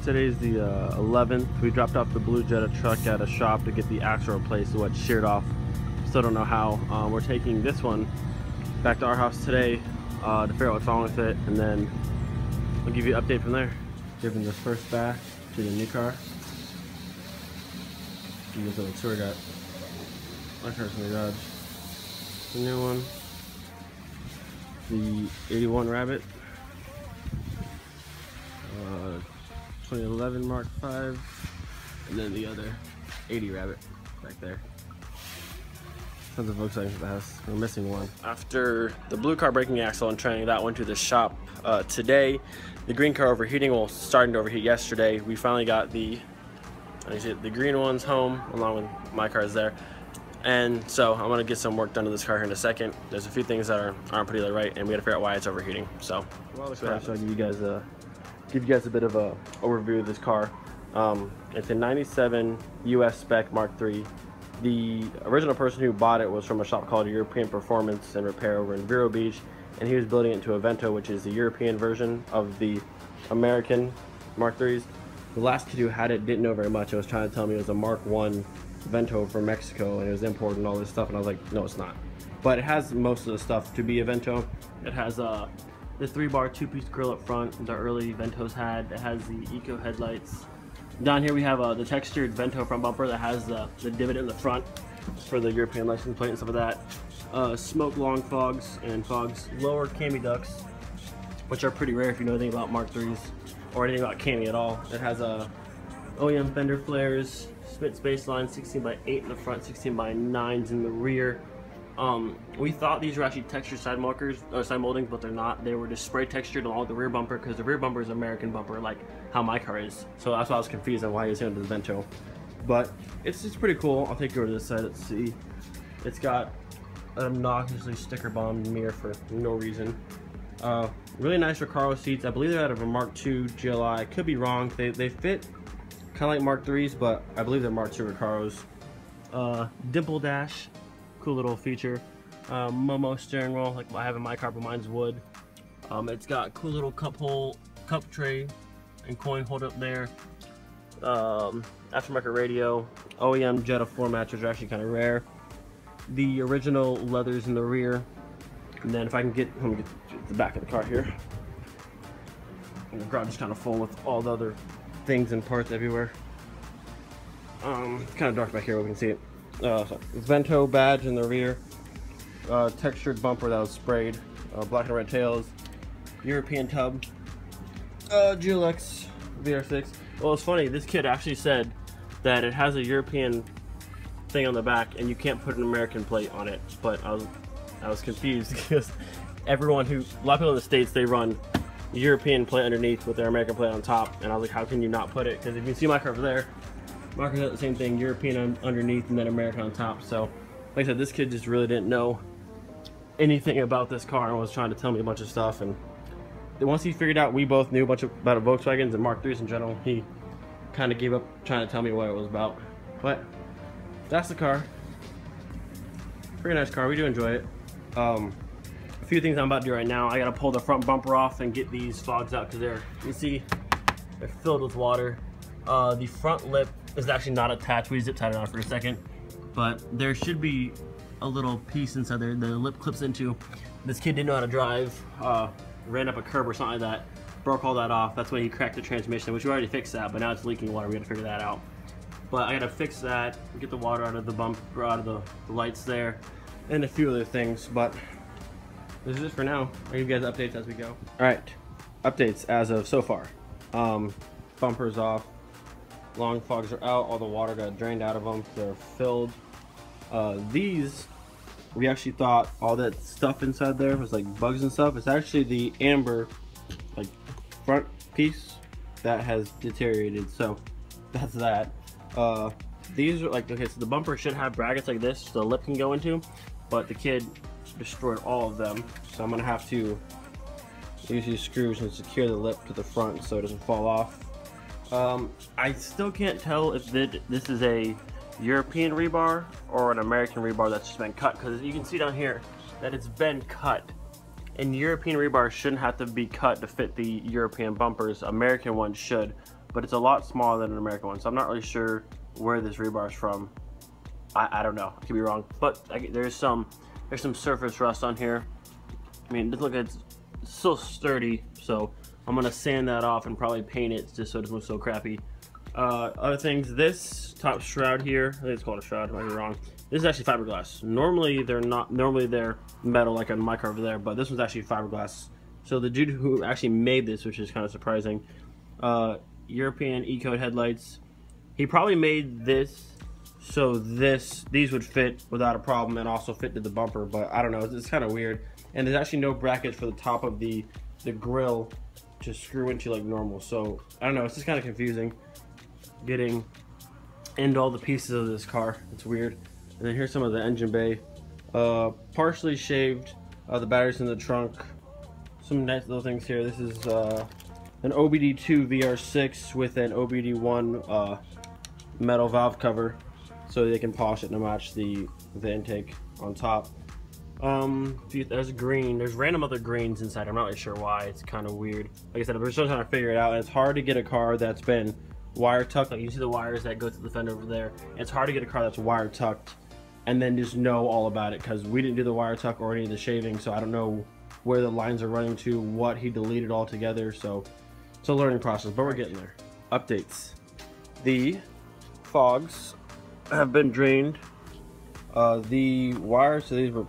Today's the 11th. We dropped off the blue Jetta truck at a shop to get the axle replaced, so it's sheared off. Still don't know how. We're taking this one back to our house today to figure out what's wrong with it, and then I'll give you an update from there. Giving this first back to the new car. Give you a little tour. Got my car's in the garage. The new one, the 81 Rabbit, 2011 Mark V, and then the other 80 Rabbit back there. Tons of Volkswagens at the house. We're missing one. After the blue car breaking the axle and training that went to the shop today, the green car overheating, well, starting to overheat yesterday. We finally got the green ones home, along with my cars there. And so I'm gonna get some work done to this car here in a second. There's a few things that aren't pretty right, and we gotta figure out why it's overheating. So, I'll give you guys a bit of a overview of this car. It's a 97 US spec Mark III. The original person who bought it was from a shop called European Performance and Repair over in Vero Beach, and he was building it into a Vento, which is the European version of the American Mark IIIs. The last kid who had it didn't know very much. It was trying to tell me it was a Mark I Vento from Mexico and it was imported and all this stuff, and I was like, no, it's not. But it has most of the stuff to be a Vento. It has the 3-bar 2-piece grille up front the early Ventos had. It has the eco headlights. Down here we have the textured Vento front bumper that has the divot in the front for the European license plate and stuff like that. Smoke long fogs and fogs. Lower cami ducts, which are pretty rare if you know anything about Mark IIIs or anything about cami at all. It has OEM fender flares, split space line, 16x8 in the front, 16x9s in the rear. We thought these were actually textured side moldings, but they're not. They were just spray textured along the rear bumper, because the rear bumper is American bumper, like how my car is. So that's why I was confused on why he was into the Vento. But it's pretty cool. I'll take you over to this side. Let's see. It's got an obnoxiously sticker bombed mirror for no reason. Really nice Recaro seats. I believe they're out of a Mark II GLI. I could be wrong. They fit kind of like Mark IIIs, but I believe they're Mark II Recaros. Dimple dash. Cool little feature. Momo steering wheel, like I have in my car, but mine's wood. It's got cool little cup tray and coin hold up there. Aftermarket radio, OEM Jetta floor mats, which are actually kind of rare. The original leathers in the rear, and then if I can let me get the back of the car here. And the garage is kind of full with all the other things and parts everywhere. It's kind of dark back here, we can see it. Vento badge in the rear, textured bumper that was sprayed, black and red tails, European tub, GLX VR6. Well, it's funny, this kid actually said that it has a European thing on the back and you can't put an American plate on it, but I was confused because a lot of people in the States, they run European plate underneath with their American plate on top, and I was like, how can you not put it? Because if you can see my car over there, Markers got the same thing, European underneath and then American on top. So, like I said, this kid just really didn't know anything about this car and was trying to tell me a bunch of stuff. And once he figured out we both knew a bunch about Volkswagens and Mark IIIs in general, he kind of gave up trying to tell me what it was about. But that's the car. Pretty nice car. We do enjoy it. A few things I'm about to do right now. I got to pull the front bumper off and get these fogs out because you can see they're filled with water. The front lip is actually not attached. We zip tied it on for a second, but there should be a little piece inside there the lip clips into. This kid didn't know how to drive, ran up a curb or something like that, broke all that off. That's when he cracked the transmission, which we already fixed that, but now it's leaking water. We gotta figure that out. But I gotta fix that, get the water out of the bumper, out of the lights there, and a few other things. But this is it for now. I'll give you guys updates as we go. All right, updates as of so far. Bumpers off. Long fogs are out, all the water got drained out of them, they're filled. These, we actually thought all that stuff inside there was like bugs and stuff. It's actually the amber like front piece that has deteriorated, so that's that. These are like, okay, so the bumper should have brackets like this so the lip can go into, but the kid destroyed all of them, so I'm gonna have to use these screws and secure the lip to the front so it doesn't fall off. I still can't tell if this is a European rebar or an American rebar that's just been cut, because you can see down here that it's been cut. And European rebar shouldn't have to be cut to fit the European bumpers. American ones should. but it's a lot smaller than an American one. So I'm not really sure where this rebar is from. I don't know. I could be wrong, but there's some surface rust on here. I mean, look, it's still sturdy, so I'm gonna sand that off and probably paint it just so it doesn't look so crappy. Other things, this top shroud here, I think it's called a shroud, I might be wrong. This is actually fiberglass. Normally they're not. Normally they're metal, like on my car over there, but this one's actually fiberglass. So the dude who actually made this, which is kind of surprising, European E-Code headlights. He probably made this so these would fit without a problem and also fit to the bumper, but I don't know, it's kind of weird. And there's actually no brackets for the top of the grill to screw into like normal. So I don't know, it's just kind of confusing getting into all the pieces of this car. It's weird. And then here's some of the engine bay, partially shaved, the batteries in the trunk, some nice little things here. This is an OBD2 VR6 with an OBD1 metal valve cover, so they can polish it to match the intake on top. There's green. There's random other greens inside. I'm not really sure why. It's kind of weird. Like I said, we're still trying to figure it out. And it's hard to get a car that's been wire tucked. Like you see the wires that go to the fender over there. It's hard to get a car that's wire tucked and then just know all about it, because we didn't do the wire tuck or any of the shaving, so I don't know where the lines are running to, what he deleted altogether. So it's a learning process, but we're getting there. Updates. The fogs have been drained. The wires, so these were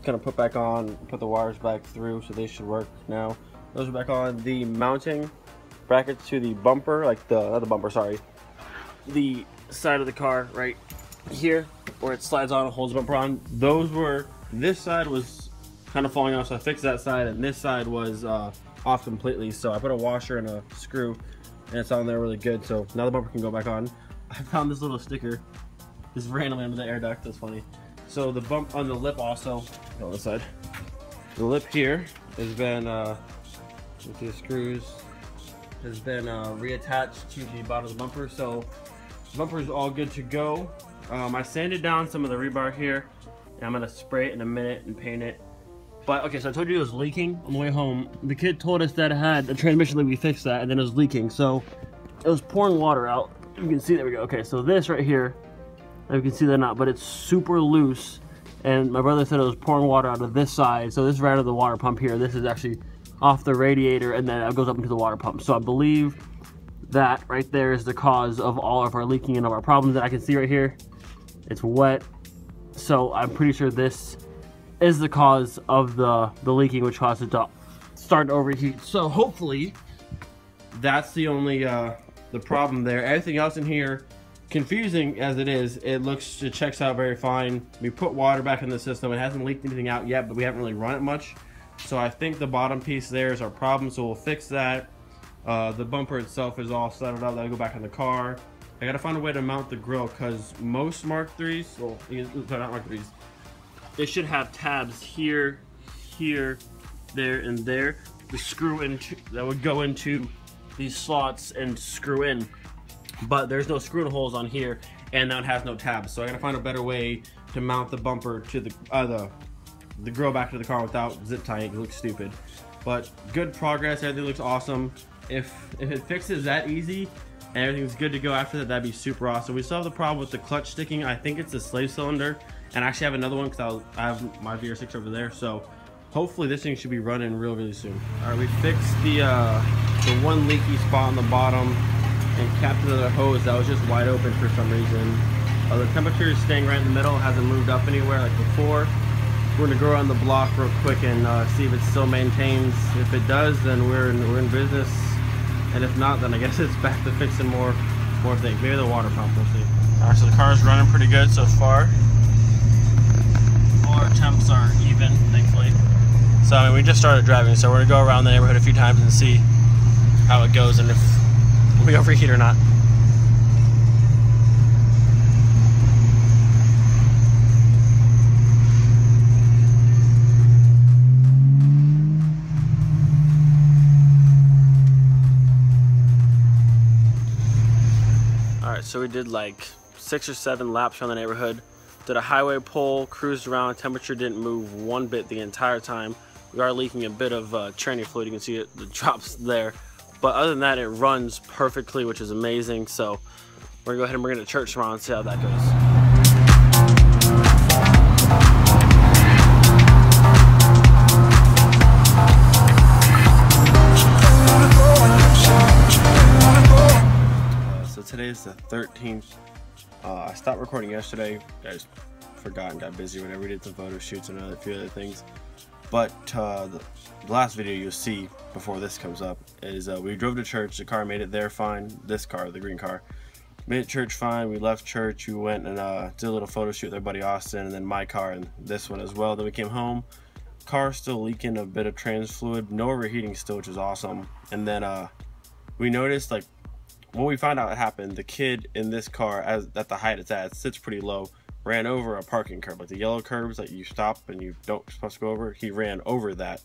kind of put back on, put the wires back through, so they should work now. Those are back on. The mounting brackets to the bumper, like not the bumper, sorry, the side of the car right here where it slides on and holds the bumper on, those were, this side was kind of falling off, so I fixed that side, and this side was off completely, so I put a washer and a screw and it's on there really good, so now the bumper can go back on. I found this little sticker just randomly under the air duct. That's funny. So the bump on the lip also, on the side, the lip here has been with the screws has been reattached to the bottom of the bumper, so the bumper is all good to go. I sanded down some of the rebar here, and I'm gonna spray it in a minute and paint it. But okay, so I told you it was leaking on the way home. The kid told us that it had a transmission leak. We fixed that, and then it was leaking, so it was pouring water out. You can see, there we go. Okay, so this right here, you can see that not, but it's super loose, and my brother said it was pouring water out of this side. So this is right out of the water pump here. This is actually off the radiator, and then it goes up into the water pump. So I believe that right there is the cause of all of our leaking and of our problems that I can see right here. It's wet, so I'm pretty sure this is the cause of the leaking, which caused it to start to overheat. So hopefully that's the only the problem there. Everything else in here, confusing as it is, it checks out very fine. We put water back in the system. It hasn't leaked anything out yet, but we haven't really run it much. So I think the bottom piece there is our problem, so we'll fix that. The bumper itself is all settled up. That'll go back in the car. I gotta find a way to mount the grill, because most Mark 3s, well, not Mark 3s, they should have tabs here, here, there, and there. The screw into that would go into these slots and screw in, but there's no screw holes on here, and that has no tabs. So I gotta find a better way to mount the bumper to the grill back to the car without zip tying. It looks stupid, but good progress. Everything looks awesome. If it fixes that easy and everything's good to go after that, that'd be super awesome. We still have the problem with the clutch sticking. I think it's the slave cylinder, and I actually have another one because I have my VR6 over there. So hopefully this thing should be running really soon. All right, we fixed the one leaky spot on the bottom and capped another hose that was just wide open for some reason. The temperature is staying right in the middle. It hasn't moved up anywhere like before. We're gonna go around the block real quick and see if it still maintains. If it does, then we're in business. And if not, then I guess it's back to fixing more things. Maybe the water pump, we'll see. Alright, so the car's running pretty good so far. All our temps are even, thankfully. So I mean, we just started driving, so we're gonna go around the neighborhood a few times and see how it goes and if we overheat or not. Alright, so we did like 6 or 7 laps around the neighborhood. Did a highway pull, cruised around, temperature didn't move one bit the entire time. We are leaking a bit of tranny fluid, you can see it, the drops there. But other than that, it runs perfectly, which is amazing. So we're gonna go ahead and bring it to church tomorrow and see how that goes. So today is the 13th. I stopped recording yesterday. I just forgot and got busy whenever we did some photo shoots and a few other things. But the last video you'll see before this comes up is we drove to church. The car made it there fine. This car, the green car, made it church fine. We left church. We went and did a little photo shoot with our buddy Austin, and then my car and this one as well. Then we came home. Car still leaking a bit of trans fluid. No overheating still, which is awesome. And then we noticed, like, when we found out what happened, the kid in this car, at the height it's at, it sits pretty low, ran over a parking curb, like the yellow curbs that you stop and you don't supposed to go over. He ran over that.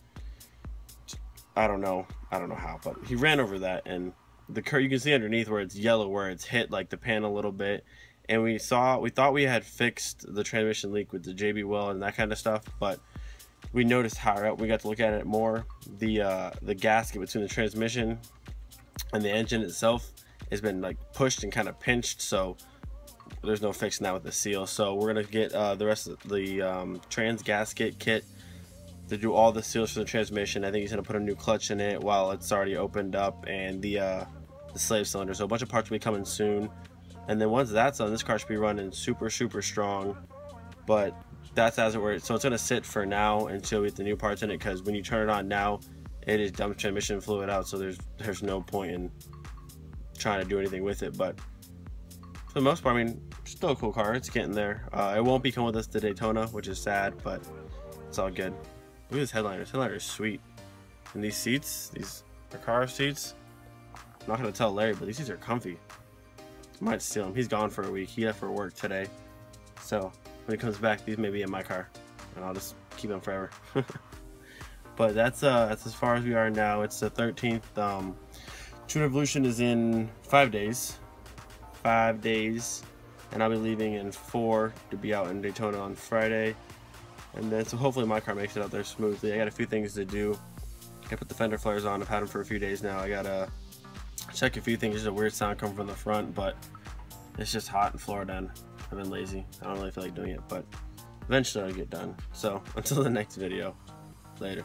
I don't know how, but he ran over that, and the curb, you can see underneath where it's yellow, where it's hit like the pan a little bit. And we thought we had fixed the transmission leak with the JB well and that kind of stuff, but we noticed higher up, we got to look at it more, the gasket between the transmission and the engine itself has been like pushed and kind of pinched, so there's no fixing that with the seal. So we're gonna get the rest of the trans gasket kit to do all the seals for the transmission. I think he's gonna put a new clutch in it while it's already opened up, and the slave cylinder. So a bunch of parts will be coming soon, and then once that's done, this car should be running super strong. But that's as it were. So it's gonna sit for now until we get the new parts in it, because when you turn it on now, it is dumping transmission fluid out, so there's no point in trying to do anything with it. But for the most part, I mean, still a cool car. It's getting there. It won't be coming with us to Daytona, which is sad, but it's all good. Look at this headliner. This headliner is sweet. And these seats, these are car seats. I'm not gonna tell Larry, but these seats are comfy. Might steal him. He's gone for a week. He left for work today, so when he comes back, these may be in my car, and I'll just keep them forever. But that's as far as we are now. It's the 13th. Tune Revolution is in 5 days. 5 days, and I'll be leaving in 4 to be out in Daytona on Friday. And then so hopefully my car makes it out there smoothly. I got a few things to do. I gotta put the fender flares on. I've had them for a few days now. I gotta check a few things. There's a weird sound coming from the front, but it's just hot in Florida and I've been lazy. I don't really feel like doing it, but eventually I'll get done. So until the next video, later.